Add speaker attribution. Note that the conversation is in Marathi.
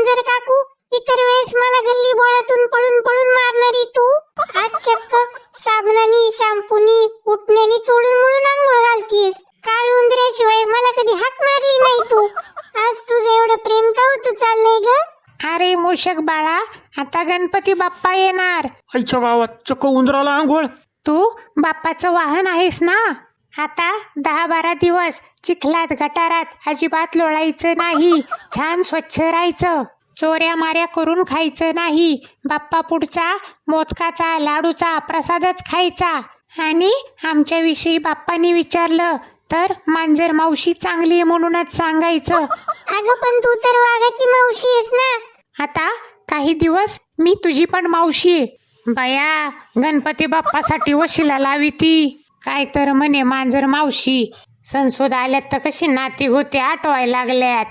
Speaker 1: मांजर काकू, इतर वेळेस मला गल्ली बोळातून पळून पळून मारणारी तू आज चक्क साबणानी शॅम्पूनी उठण्यानी चोळून मुळून आंघोळ घालतीस. काळ उंदऱ्याशिवाय मला कधी हाक मारली नाही तू. आज तुझं एवढं प्रेम का तू चाललंय ग?
Speaker 2: अरे मूषक बाळा, आता गणपती बाप्पा येणार.
Speaker 3: आईच्या गावात चक्क उंदराला आंघोळ.
Speaker 2: तू बाप्पाचं वाहन आहेस ना. आता 10-12 दिवस चिखलात गटारात अजिबात लोळायचं नाही. छान स्वच्छ राहायचं. चोऱ्या माऱ्या करून खायचं नाही. बाप्पा पुढचा मोदकाचा लाडूचा प्रसादच खायचा. आणि आमच्याविषयी बाप्पानी विचारलं तर मांजर मावशी चांगली आहे म्हणूनच सांगायचं.
Speaker 1: अगं पण तू तर वाघाची मावशी आहेस ना.
Speaker 2: आता काही दिवस मी तुझी पण मावशी आहे. बया, गणपती बाप्पासाठी वशिला लावी ती. काय तर म्हणे मांजर मावशी. संसोद आल्यात तर कशी नाती होते आठवायला लागल्यात.